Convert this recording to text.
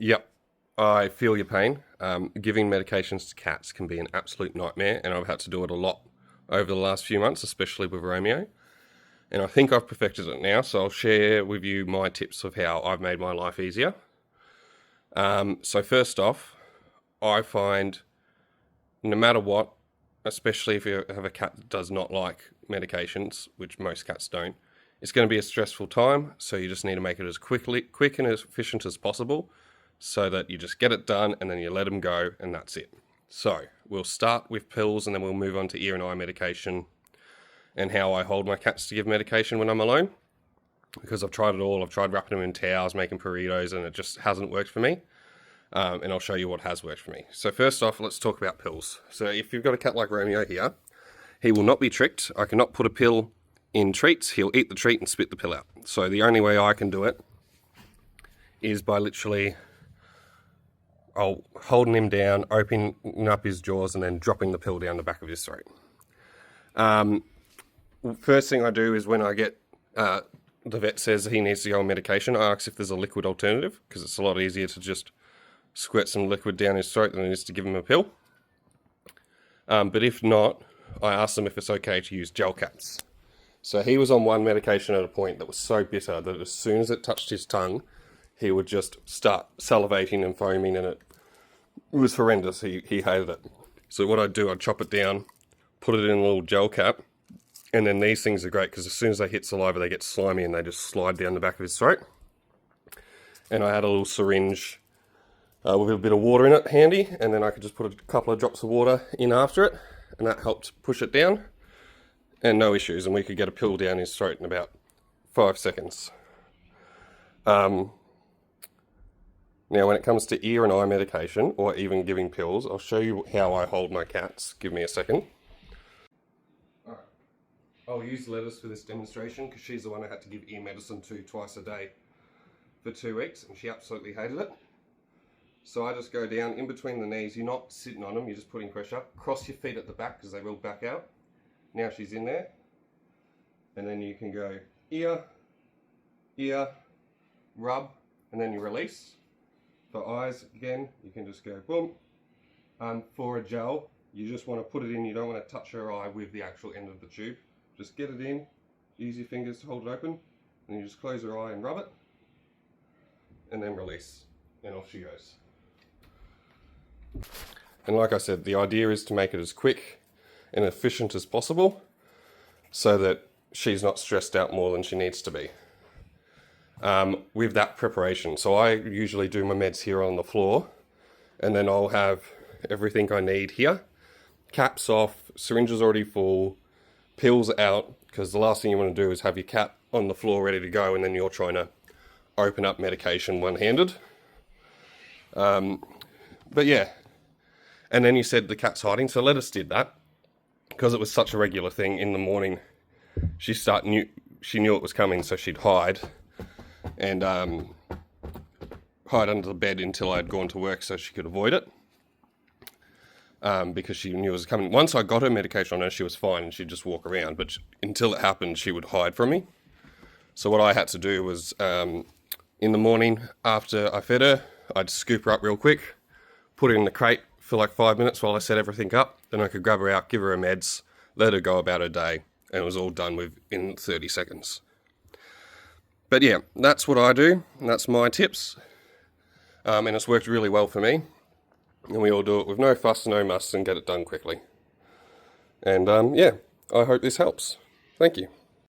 Yep, I feel your pain. Giving medications to cats can be an absolute nightmare, and I've had to do it a lot over the last few months, especially with Romeo. And I think I've perfected it now, so I'll share with you my tips of how I've made my life easier. So first off, I find no matter what, especially if you have a cat that does not like medications, which most cats don't, it's going to be a stressful time. So you just need to make it as quick and as efficient as possible, so that you just get it done and then you let them go, and that's it. So we'll start with pills, and then we'll move on to ear and eye medication and how I hold my cats to give medication when I'm alone. Because I've tried it all. I've tried wrapping them in towels, making burritos, and it just hasn't worked for me. And I'll show you what has worked for me. So first off, let's talk about pills. So if you've got a cat like Romeo here, he will not be tricked. I cannot put a pill in treats. He'll eat the treat and spit the pill out. So the only way I can do it is by literally holding him down, opening up his jaws, and then dropping the pill down the back of his throat. First thing I do is when I get the vet says he needs to go on medication, I ask if there's a liquid alternative, because it's a lot easier to just squirt some liquid down his throat than it is to give him a pill. But if not, I ask them if it's okay to use gel caps. So he was on one medication at a point that was so bitter that as soon as it touched his tongue, he would just start salivating and foaming, and it was horrendous. He hated it. So what I'd do, I'd chop it down, put it in a little gel cap, and then these things are great because as soon as they hit saliva, they get slimy and they just slide down the back of his throat. And I had a little syringe with a bit of water in it handy, and then I could just put a couple of drops of water in after it, and that helped push it down, and no issues, and we could get a pill down his throat in about 5 seconds. Now when it comes to ear and eye medication, or even giving pills, I'll show you how I hold my cats. Give me a second. Alright, I'll use Lettuce for this demonstration because she's the one I had to give ear medicine to twice a day for 2 weeks, and she absolutely hated it. So I just go down in between the knees. You're not sitting on them, you're just putting pressure. Cross your feet at the back because they will back out. Now she's in there. And then you can go ear, ear, rub, and then you release. For eyes, again, you can just go boom. For a gel, you just want to put it in. You don't want to touch her eye with the actual end of the tube. Just get it in, use your fingers to hold it open, and you just close her eye and rub it. And then release. And off she goes. And like I said, the idea is to make it as quick and efficient as possible so that she's not stressed out more than she needs to be. With that preparation, so I usually do my meds here on the floor, and then I'll have everything I need here. Caps off, syringes already full, pills out, because the last thing you want to do is have your cat on the floor ready to go and then you're trying to open up medication one-handed. But yeah, and then you said the cat's hiding, so Lettuce did that because it was such a regular thing. In the morning she knew it was coming, so she'd hide and hide under the bed until I'd gone to work so she could avoid it, because she knew it was coming. Once I got her medication on her, she was fine and she'd just walk around, but until it happened she would hide from me. So what I had to do was in the morning after I fed her, I'd scoop her up real quick, put her in the crate for like 5 minutes while I set everything up. Then I could grab her out, give her her meds, let her go about her day, and it was all done within 30 seconds. But yeah, that's what I do, and that's my tips. And it's worked really well for me. And we all do it with no fuss, no muss, and get it done quickly. And yeah, I hope this helps. Thank you.